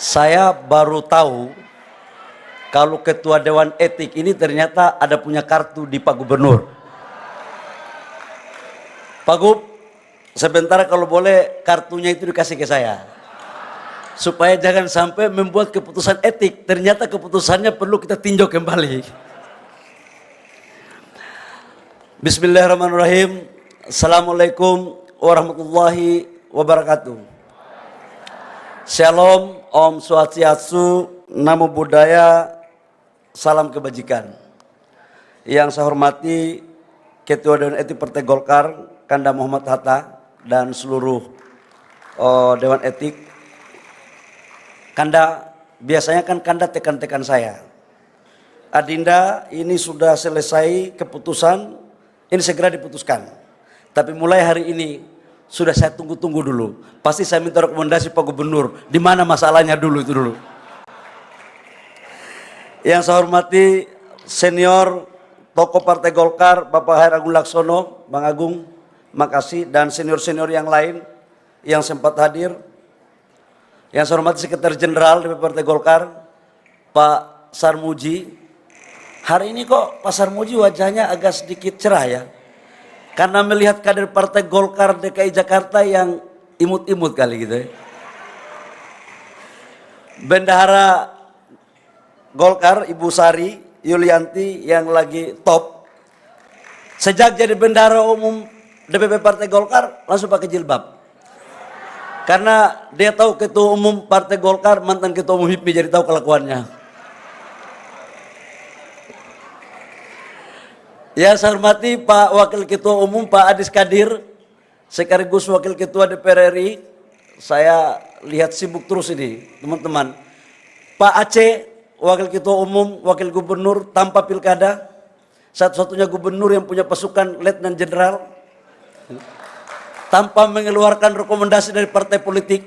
Saya baru tahu kalau ketua Dewan Etik ini ternyata ada punya kartu di Pak Gubernur. Pak Gub, sebentar kalau boleh kartunya itu dikasih ke saya. Supaya jangan sampai membuat keputusan etik, ternyata keputusannya perlu kita tinjau kembali. Bismillahirrahmanirrahim. Assalamualaikum warahmatullahi wabarakatuh. Shalom, Om Swastiastu, Namo Buddhaya, salam kebajikan. Yang saya hormati Ketua Dewan Etik Partai Golkar, Kanda Muhammad Hatta, dan seluruh Dewan Etik. Kanda, biasanya kan Kanda tekan-tekan saya. Adinda, ini sudah selesai keputusan, ini segera diputuskan. Tapi mulai hari ini, sudah saya tunggu-tunggu dulu. Pasti saya minta rekomendasi Pak Gubernur, di mana masalahnya dulu itu dulu. Yang saya hormati senior tokoh Partai Golkar, Bapak Hair Agung Laksono, Bang Agung, makasih, dan senior-senior yang lain yang sempat hadir. Yang saya hormati Sekretaris Jenderal DPP Partai Golkar, Pak Sarmuji. Hari ini kok Pak Sarmuji wajahnya agak sedikit cerah ya. Karena melihat kader Partai Golkar DKI Jakarta yang imut-imut kali gitu ya. Bendahara Golkar Ibu Sari Yulianti yang lagi top. Sejak jadi bendahara umum DPP Partai Golkar langsung pakai jilbab. Karena dia tahu ketua umum Partai Golkar mantan ketua umum HIPMI, jadi tahu kelakuannya. Yang saya hormati Pak Wakil Ketua Umum Pak Adis Kadir, sekaligus Wakil Ketua DPR RI. Saya lihat sibuk terus ini teman-teman. Pak Aceh, Wakil Ketua Umum, Wakil Gubernur tanpa pilkada. Satu-satunya gubernur yang punya pasukan Letnan Jenderal. Tanpa mengeluarkan rekomendasi dari partai politik.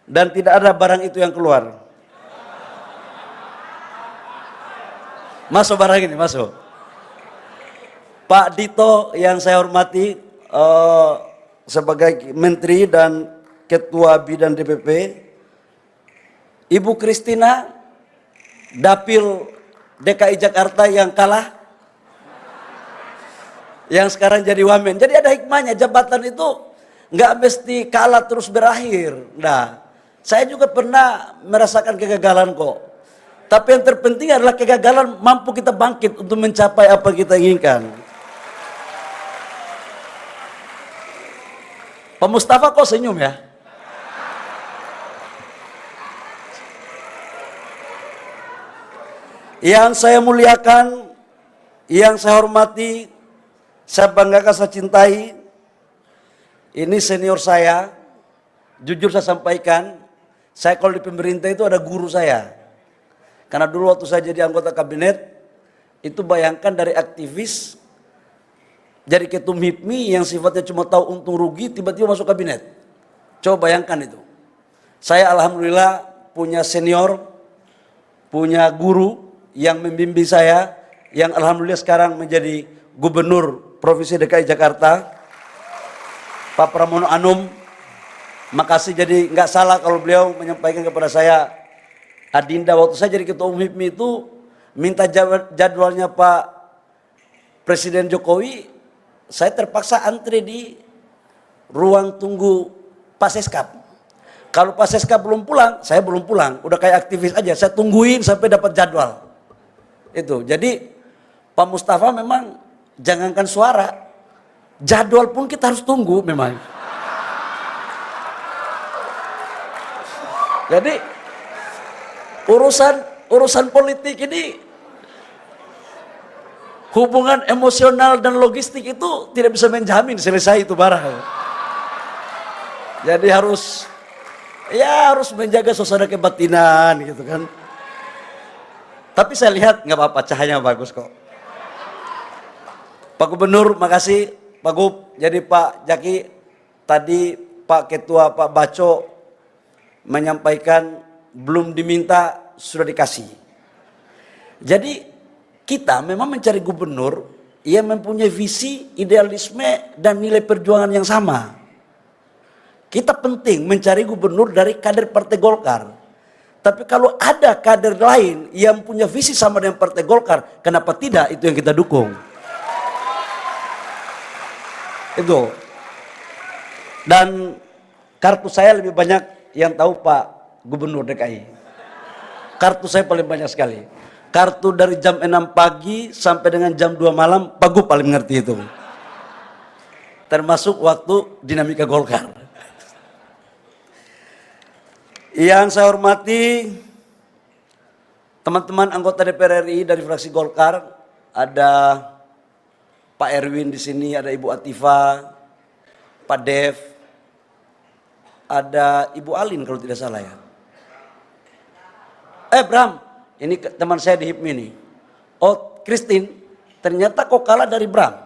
Dan tidak ada barang itu yang keluar. Masuk barang ini, masuk. Pak Dito yang saya hormati sebagai Menteri dan Ketua Bidang DPP. Ibu Kristina, Dapil DKI Jakarta yang kalah. Yang sekarang jadi wamen. Jadi ada hikmahnya, jabatan itu nggak mesti kalah terus berakhir. Nah, saya juga pernah merasakan kegagalan kok. Tapi yang terpenting adalah kegagalan mampu kita bangkit untuk mencapai apa kita inginkan. Pak Mustafa kok senyum ya? Yang saya muliakan, yang saya hormati, saya banggakan, saya cintai, ini senior saya, jujur saya sampaikan, saya kalau di pemerintah itu ada guru saya. Karena dulu waktu saya jadi anggota kabinet, itu bayangkan dari aktivis, jadi ketum HIPMI yang sifatnya cuma tahu untung rugi, tiba-tiba masuk kabinet. Coba bayangkan itu. Saya alhamdulillah punya senior, punya guru yang membimbing saya, yang alhamdulillah sekarang menjadi Gubernur Provinsi DKI Jakarta, Pak Pramono Anum. Makasih, jadi nggak salah kalau beliau menyampaikan kepada saya, Adinda waktu saya jadi ketua umum HIPMI itu minta jadwalnya Pak Presiden Jokowi, saya terpaksa antri di ruang tunggu Pak Seskap. Kalau Pak Seskap belum pulang, saya belum pulang. Udah kayak aktivis aja, saya tungguin sampai dapat jadwal. Itu, jadi Pak Mustafa memang jangankan suara, jadwal pun kita harus tunggu memang. Jadi urusan politik ini, hubungan emosional dan logistik itu tidak bisa menjamin selesai itu barang. Jadi harus menjaga suasana kebatinan gitu kan. Tapi saya lihat nggak apa-apa, cahayanya bagus kok. Pak Gubernur, makasih. Pak Gub, jadi Pak Jaki, tadi Pak Ketua Pak Baco menyampaikan belum diminta sudah dikasih. Jadi kita memang mencari gubernur yang mempunyai visi, idealisme, dan nilai perjuangan yang sama. Kita penting mencari gubernur dari kader Partai Golkar. Tapi kalau ada kader lain yang punya visi sama dengan Partai Golkar, kenapa tidak? Itu yang kita dukung. Itu. Dan kartu saya lebih banyak yang tahu Pak Gubernur DKI. Kartu saya paling banyak sekali. Kartu dari jam 6 pagi sampai dengan jam 2 malam, Pak Gub paling mengerti itu. Termasuk waktu dinamika Golkar. Yang saya hormati teman-teman anggota DPR RI dari fraksi Golkar, ada Pak Erwin di sini, ada Ibu Atifa, Pak Dev, ada Ibu Alin kalau tidak salah ya. Bram, ini teman saya di HIPMI nih. Oh, Christine, ternyata kok kalah dari Bram.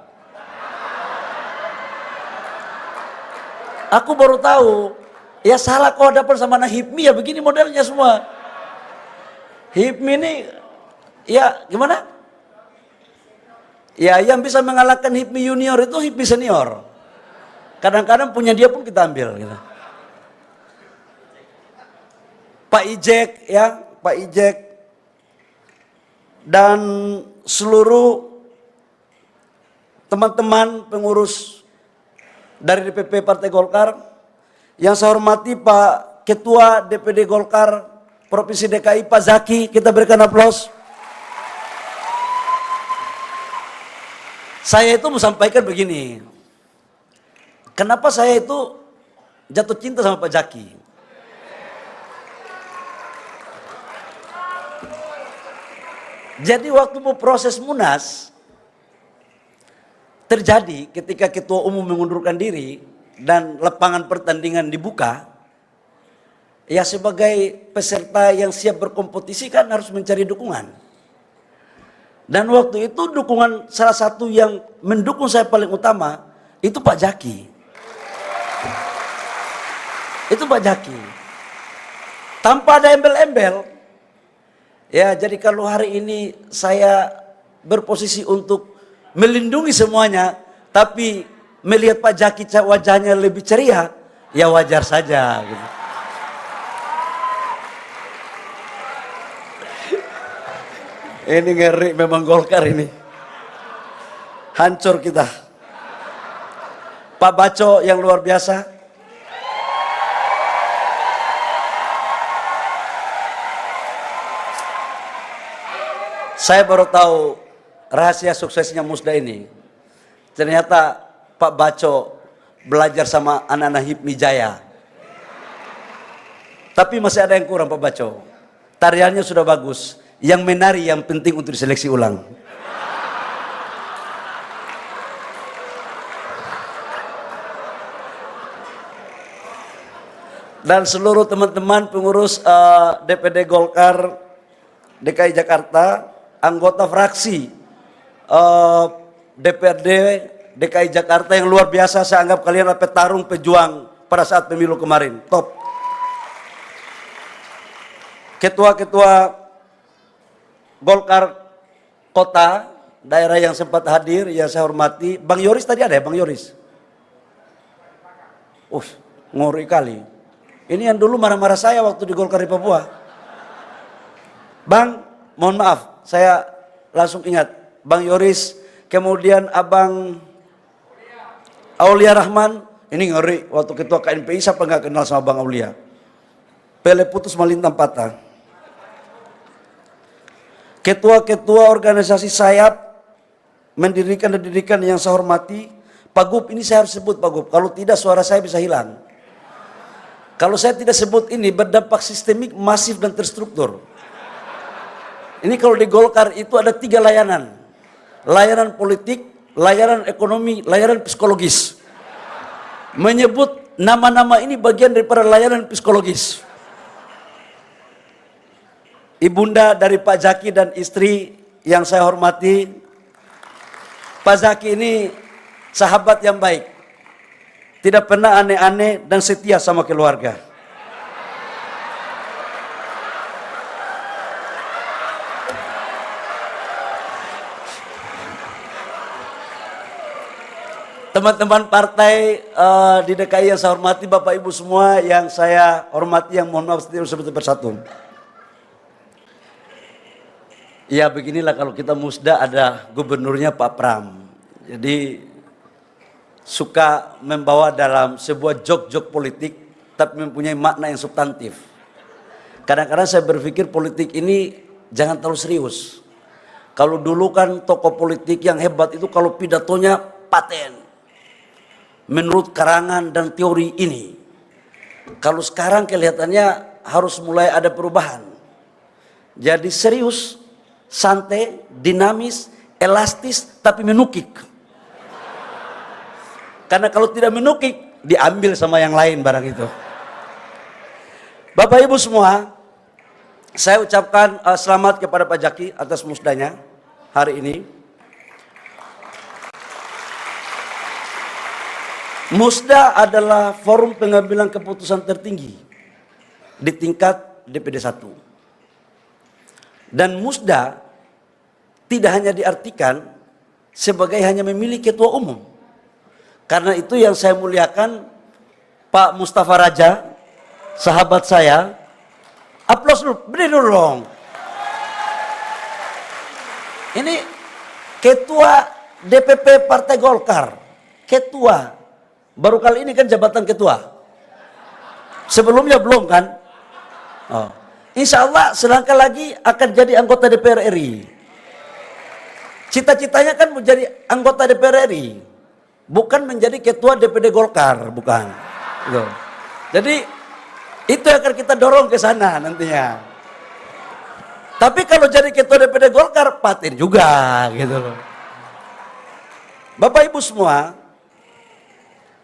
Aku baru tahu. Ya salah kau hadapan sama anak HIPMI ya begini modelnya semua. HIPMI ini ya gimana? Ya yang bisa mengalahkan HIPMI junior itu HIPMI senior. Kadang-kadang punya dia pun kita ambil gitu. Pak Ijek ya, Pak Ijek dan seluruh teman-teman pengurus dari DPP Partai Golkar. Yang saya hormati Pak Ketua DPD Golkar Provinsi DKI Pak Zaki, kita berikan aplaus. Saya itu mau sampaikan begini, kenapa saya itu jatuh cinta sama Pak Zaki. Jadi waktu mau proses Munas terjadi ketika Ketua Umum mengundurkan diri dan lapangan pertandingan dibuka, ya sebagai peserta yang siap berkompetisi kan harus mencari dukungan. Dan waktu itu dukungan salah satu yang mendukung saya paling utama itu Pak Zaki. Itu Pak Zaki. Tanpa ada embel-embel. Ya jadi kalau hari ini saya berposisi untuk melindungi semuanya, tapi melihat Pak Zaki wajahnya lebih ceria, ya wajar saja. Gitu. Ini ngeri memang Golkar ini. Hancur kita. Pak Baco yang luar biasa. Saya baru tahu rahasia suksesnya Musda ini. Ternyata Pak Baco belajar sama anak-anak HIPMI Jaya. Tapi masih ada yang kurang Pak Baco. Tariannya sudah bagus. Yang menari yang penting untuk diseleksi ulang. Dan seluruh teman-teman pengurus DPD Golkar DKI Jakarta, anggota fraksi DPRD DKI Jakarta yang luar biasa, saya anggap kalian adalah petarung pejuang pada saat pemilu kemarin, top. Ketua-ketua Golkar kota, daerah yang sempat hadir, yang saya hormati. Bang Yoris tadi ada ya, Bang Yoris? Ngori kali. Ini yang dulu marah-marah saya waktu di Golkar di Papua. Bang, mohon maaf, saya langsung ingat. Bang Yoris, kemudian Abang Aulia Rahman, ini ngeri. Waktu ketua KNPI, siapa nggak kenal sama Bang Aulia? Pele putus malintang patah. Ketua-ketua organisasi sayap mendirikan dan didirikan yang saya hormati. Pak Gub, ini saya harus sebut Pak Gub, kalau tidak suara saya bisa hilang. Kalau saya tidak sebut ini berdampak sistemik, masif dan terstruktur. Ini kalau di Golkar itu ada 3 layanan. Layanan politik, layanan ekonomi, layanan psikologis. Menyebut nama-nama ini bagian daripada layanan psikologis. Ibunda dari Pak Zaki dan istri yang saya hormati, Pak Zaki ini sahabat yang baik, tidak pernah aneh-aneh dan setia sama keluarga. Teman-teman partai di DKI yang saya hormati, Bapak Ibu semua yang saya hormati, yang mohon maaf tidak bisa bersatu. Ya beginilah kalau kita musda ada gubernurnya Pak Pram. Jadi suka membawa dalam sebuah jok-jok politik tapi mempunyai makna yang substantif. Kadang-kadang saya berpikir politik ini jangan terlalu serius. Kalau dulu kan tokoh politik yang hebat itu kalau pidatonya paten. Menurut karangan dan teori ini. Kalau sekarang kelihatannya harus mulai ada perubahan. Jadi serius, santai, dinamis, elastis, tapi menukik. Karena kalau tidak menukik, diambil sama yang lain barang itu. Bapak Ibu semua, saya ucapkan selamat kepada Pak Jaki atas musdanya hari ini. Musda adalah forum pengambilan keputusan tertinggi di tingkat DPD 1. Dan musda tidak hanya diartikan sebagai hanya memilih ketua umum. Karena itu yang saya muliakan Pak Mustafa Raja, sahabat saya. Aplaus dulu, beri dulu dong. Ini ketua DPP Partai Golkar. Ketua. Baru kali ini kan jabatan ketua. Sebelumnya belum kan? Oh. Insya Allah selangkah lagi akan jadi anggota DPR RI. Cita-citanya kan menjadi anggota DPR RI. Bukan menjadi ketua DPD Golkar, bukan. Gitu. Jadi itu akan kita dorong ke sana nantinya. Tapi kalau jadi ketua DPD Golkar, paten juga gitu loh. Bapak Ibu semua,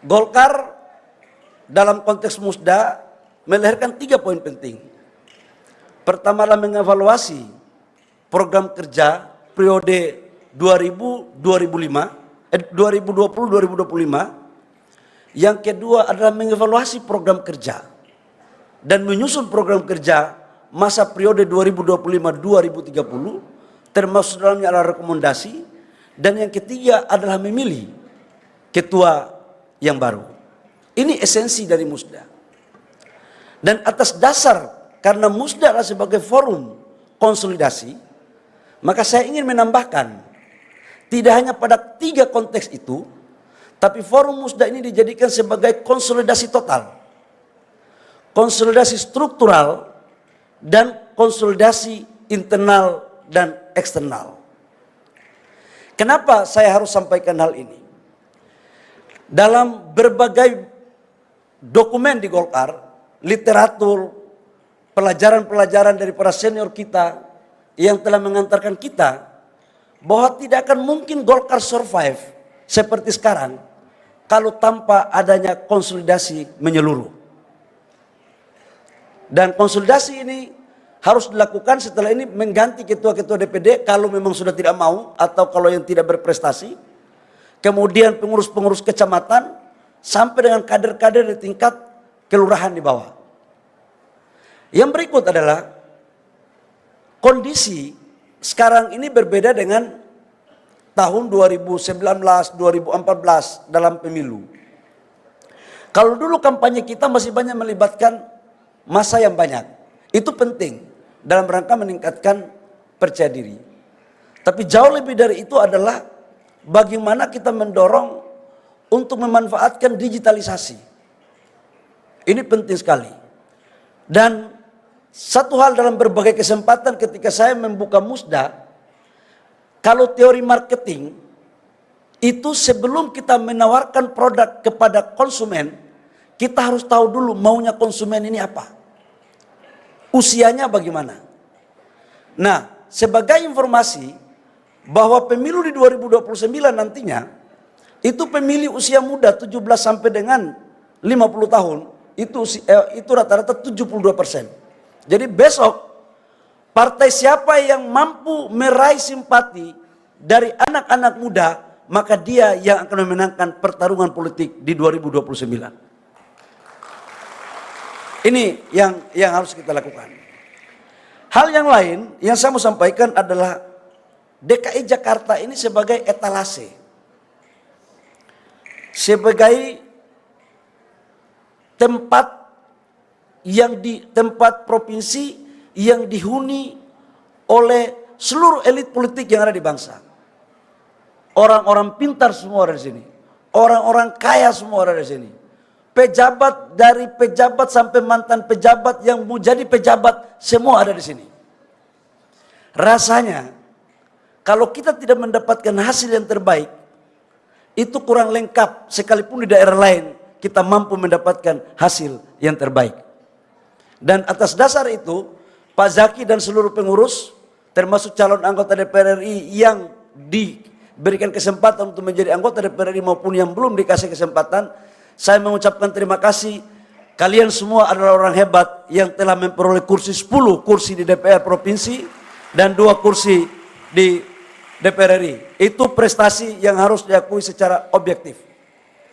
Golkar dalam konteks musda melahirkan 3 poin penting. Pertama adalah mengevaluasi program kerja periode 2020-2025. Yang kedua adalah mengevaluasi program kerja dan menyusun program kerja masa periode 2025-2030 termasuk dalamnya adalah rekomendasi, dan yang ketiga adalah memilih ketua yang baru. Ini esensi dari musda. Dan atas dasar karena musda adalah sebagai forum konsolidasi, maka saya ingin menambahkan tidak hanya pada 3 konteks itu, tapi forum musda ini dijadikan sebagai konsolidasi total. Konsolidasi struktural dan konsolidasi internal dan eksternal. Kenapa saya harus sampaikan hal ini? Dalam berbagai dokumen di Golkar, literatur, pelajaran-pelajaran dari para senior kita yang telah mengantarkan kita bahwa tidak akan mungkin Golkar survive seperti sekarang kalau tanpa adanya konsolidasi menyeluruh. Dan konsolidasi ini harus dilakukan setelah ini mengganti ketua-ketua DPD kalau memang sudah tidak mau atau kalau yang tidak berprestasi. Kemudian pengurus-pengurus kecamatan sampai dengan kader-kader di tingkat kelurahan di bawah. Yang berikut adalah kondisi sekarang ini berbeda dengan tahun 2019, 2014 dalam pemilu. Kalau dulu kampanye kita masih banyak melibatkan massa yang banyak. Itu penting dalam rangka meningkatkan percaya diri. Tapi jauh lebih dari itu adalah bagaimana kita mendorong untuk memanfaatkan digitalisasi. Ini penting sekali. Dan satu hal dalam berbagai kesempatan ketika saya membuka musda, kalau teori marketing itu sebelum kita menawarkan produk kepada konsumen, kita harus tahu dulu maunya konsumen ini apa. Usianya bagaimana. Nah, sebagai informasi bahwa pemilu di 2029 nantinya itu pemilih usia muda 17 sampai dengan 50 tahun itu rata-rata 72%. Jadi besok partai siapa yang mampu meraih simpati dari anak-anak muda, maka dia yang akan memenangkan pertarungan politik di 2029. Ini yang harus kita lakukan. Hal yang lain yang saya mau sampaikan adalah DKI Jakarta ini sebagai etalase, sebagai tempat provinsi yang dihuni oleh seluruh elit politik yang ada di bangsa. Orang-orang pintar semua ada di sini. Orang-orang kaya semua ada di sini. Pejabat, dari pejabat sampai mantan pejabat yang mau jadi pejabat, semua ada di sini. Rasanya, kalau kita tidak mendapatkan hasil yang terbaik, itu kurang lengkap. Sekalipun di daerah lain, kita mampu mendapatkan hasil yang terbaik. Dan atas dasar itu, Pak Zaki dan seluruh pengurus, termasuk calon anggota DPR RI yang diberikan kesempatan untuk menjadi anggota DPR RI maupun yang belum dikasih kesempatan, saya mengucapkan terima kasih. Kalian semua adalah orang hebat yang telah memperoleh kursi 10 kursi di DPR Provinsi dan 2 kursi di DPR RI. Itu prestasi yang harus diakui secara objektif.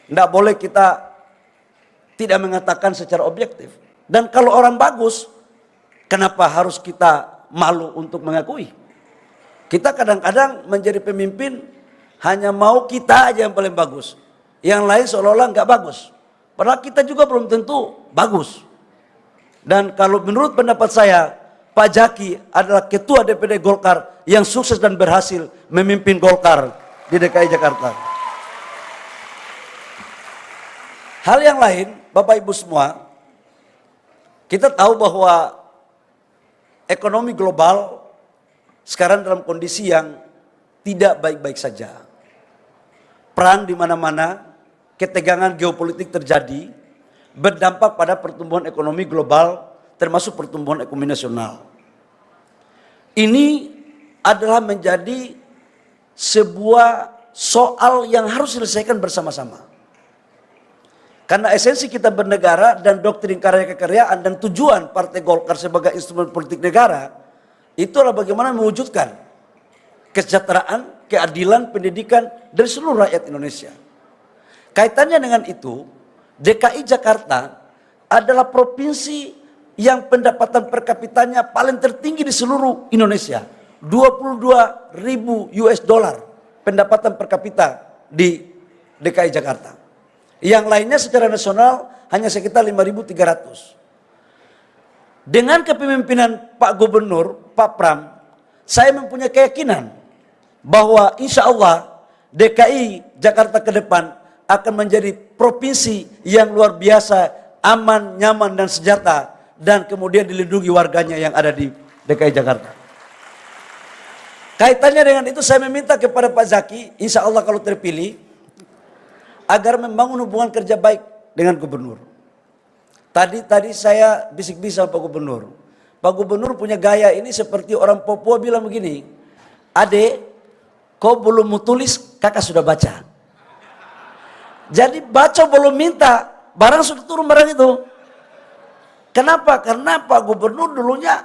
Tidak boleh kita tidak mengatakan secara objektif. Dan kalau orang bagus, kenapa harus kita malu untuk mengakui? Kita kadang-kadang menjadi pemimpin hanya mau kita aja yang paling bagus. Yang lain seolah-olah nggak bagus. Padahal kita juga belum tentu bagus. Dan kalau menurut pendapat saya, Pak Zaki adalah ketua DPD Golkar yang sukses dan berhasil memimpin Golkar di DKI Jakarta. Hal yang lain, Bapak Ibu semua, kita tahu bahwa ekonomi global sekarang dalam kondisi yang tidak baik-baik saja. Perang di mana-mana, ketegangan geopolitik terjadi, berdampak pada pertumbuhan ekonomi global, termasuk pertumbuhan ekonomi nasional. Ini adalah menjadi sebuah soal yang harus diselesaikan bersama-sama. Karena esensi kita bernegara dan doktrin karya kekaryaan dan tujuan Partai Golkar sebagai instrumen politik negara, itulah bagaimana mewujudkan kesejahteraan, keadilan, pendidikan dari seluruh rakyat Indonesia. Kaitannya dengan itu, DKI Jakarta adalah provinsi yang pendapatan per kapitanya paling tertinggi di seluruh Indonesia. 22.000 US dollar pendapatan per kapita di DKI Jakarta. Yang lainnya secara nasional hanya sekitar 5.300. Dengan kepemimpinan Pak Gubernur, Pak Pram, saya mempunyai keyakinan bahwa insya Allah DKI Jakarta ke depan akan menjadi provinsi yang luar biasa, aman, nyaman, dan sejahtera, dan kemudian dilindungi warganya yang ada di DKI Jakarta. Kaitannya dengan itu saya meminta kepada Pak Zaki, insya Allah kalau terpilih, agar membangun hubungan kerja baik dengan gubernur. Tadi saya bisik-bisik sama Pak Gubernur. Pak Gubernur punya gaya ini seperti orang Papua bilang begini, "Adek, kau belum mau tulis, kakak sudah baca." Jadi baca belum minta, barang sudah turun barang itu. Kenapa? Karena Pak Gubernur dulunya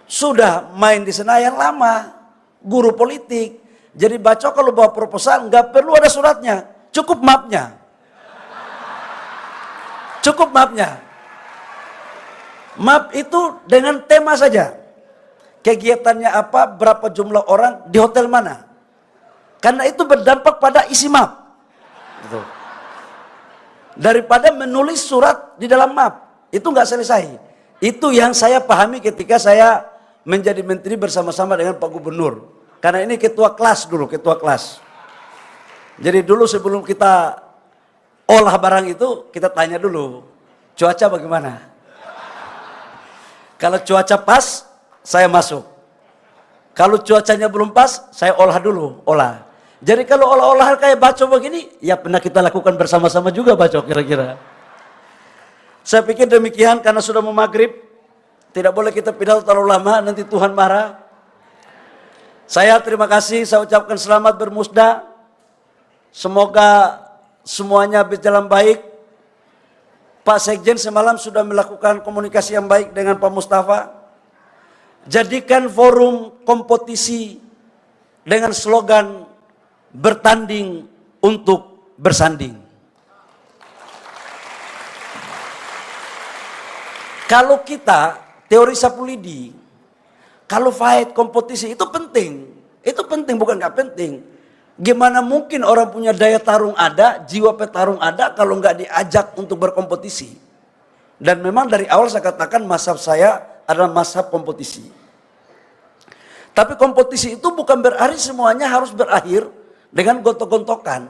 sudah main di Senayan lama, guru politik. Jadi baca kalau bawa proposal nggak perlu ada suratnya, cukup mapnya. Cukup mapnya. Map itu dengan tema saja. Kegiatannya apa, berapa jumlah orang, di hotel mana. Karena itu berdampak pada isi map. Gitu. Daripada menulis surat di dalam map, itu nggak selesai. Itu yang saya pahami ketika saya menjadi menteri bersama-sama dengan Pak Gubernur. Karena ini ketua kelas dulu, ketua kelas. Jadi dulu sebelum kita olah barang itu, kita tanya dulu, cuaca bagaimana? Kalau cuaca pas, saya masuk. Kalau cuacanya belum pas, saya olah dulu, olah. Jadi kalau olah-olah kayak baco begini, ya pernah kita lakukan bersama-sama juga baco kira-kira. Saya pikir demikian karena sudah mau maghrib, tidak boleh kita pidato terlalu lama, nanti Tuhan marah. Saya terima kasih, saya ucapkan selamat bermusda. Semoga semuanya berjalan baik. Pak Sekjen semalam sudah melakukan komunikasi yang baik dengan Pak Mustafa. Jadikan forum kompetisi dengan slogan bertanding untuk bersanding. Kalau kita, teori Sapulidi, kalau fight, kompetisi itu penting. Itu penting, bukan nggak penting. Gimana mungkin orang punya daya tarung ada, jiwa petarung ada, kalau nggak diajak untuk berkompetisi. Dan memang dari awal saya katakan mazhab saya adalah mazhab kompetisi. Tapi kompetisi itu bukan berarti semuanya harus berakhir dengan gontok-gontokan.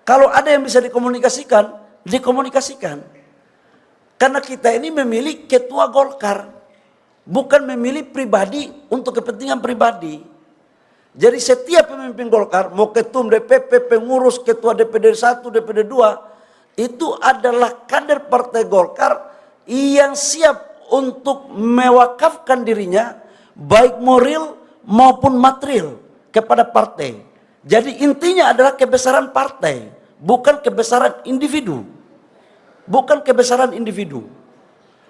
Kalau ada yang bisa dikomunikasikan, dikomunikasikan. Karena kita ini memilih ketua Golkar, bukan memilih pribadi untuk kepentingan pribadi. Jadi setiap pemimpin Golkar, mau ketum DPP, pengurus, ketua DPD 1, DPD 2, itu adalah kader partai Golkar yang siap untuk mewakafkan dirinya, baik moral maupun material kepada partai. Jadi intinya adalah kebesaran partai, bukan kebesaran individu. Bukan kebesaran individu.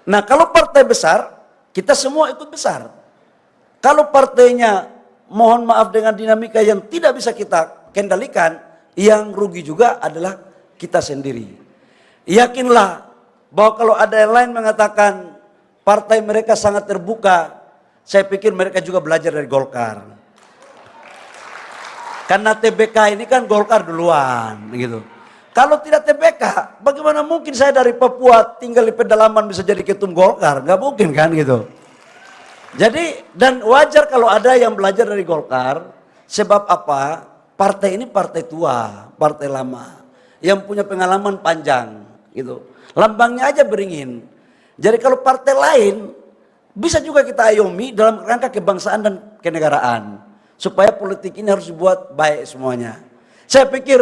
Nah, kalau partai besar, kita semua ikut besar. Kalau partainya, mohon maaf dengan dinamika yang tidak bisa kita kendalikan, yang rugi juga adalah kita sendiri. Yakinlah bahwa kalau ada yang lain mengatakan partai mereka sangat terbuka, saya pikir mereka juga belajar dari Golkar. Karena TBK ini kan Golkar duluan, gitu. Kalau tidak TBK, bagaimana mungkin saya dari Papua tinggal di pedalaman bisa jadi ketum Golkar? Nggak mungkin kan gitu. Jadi, dan wajar kalau ada yang belajar dari Golkar, sebab apa? Partai ini partai tua, partai lama, yang punya pengalaman panjang, gitu. Lambangnya aja beringin. Jadi kalau partai lain, bisa juga kita ayomi dalam rangka kebangsaan dan kenegaraan. Supaya politik ini harus dibuat baik semuanya. Saya pikir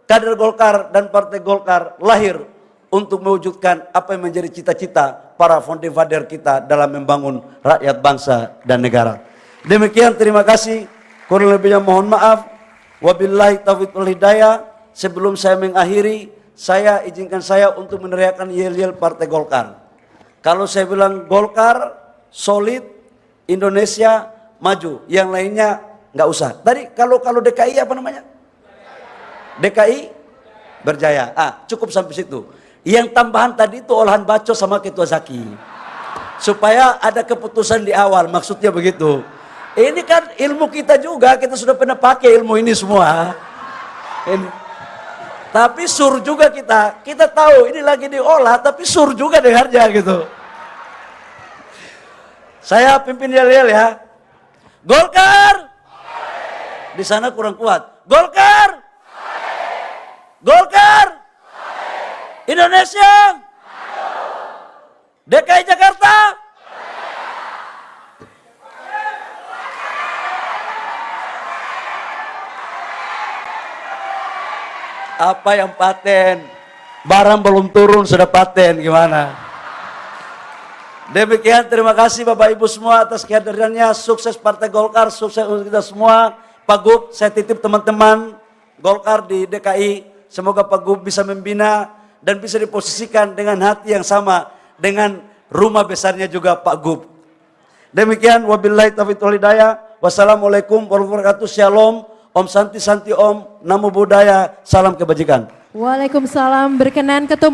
kader Golkar dan partai Golkar lahir untuk mewujudkan apa yang menjadi cita-cita para founding father kita dalam membangun rakyat, bangsa, dan negara. Demikian, terima kasih. Kurang lebihnya mohon maaf. Wabillahi taufiq wal hidayah. Sebelum saya mengakhiri, saya izinkan saya untuk meneriakkan yel-yel partai Golkar. Kalau saya bilang Golkar solid, Indonesia maju, yang lainnya nggak usah. Tadi kalau DKI apa namanya? DKI berjaya. Cukup sampai situ. Yang tambahan tadi itu olahan baco sama Ketua Zaki. Supaya ada keputusan di awal, maksudnya begitu. Ini kan ilmu kita juga, kita sudah pernah pakai ilmu ini semua. Ini. Tapi sur juga kita tahu ini lagi diolah, tapi sur juga dengarnya gitu. Saya pimpin yel-yel ya. Golkar. Di sana kurang kuat. Golkar. Golkar. Indonesia. DKI Jakarta. Apa yang paten? Barang belum turun sudah paten, gimana? Demikian, terima kasih Bapak Ibu semua atas kehadirannya. Sukses Partai Golkar, sukses untuk kita semua. Pak Gub, saya titip teman-teman Golkar di DKI. Semoga Pak Gub bisa membina dan bisa diposisikan dengan hati yang sama dengan rumah besarnya juga Pak Gub. Demikian, wabillahi taufiq wal hidayah. Wassalamualaikum warahmatullahi wabarakatuh. Shalom, Om Santi Santi Om, Namo Buddhaya, salam kebajikan. Waalaikumsalam. Berkenan Ketua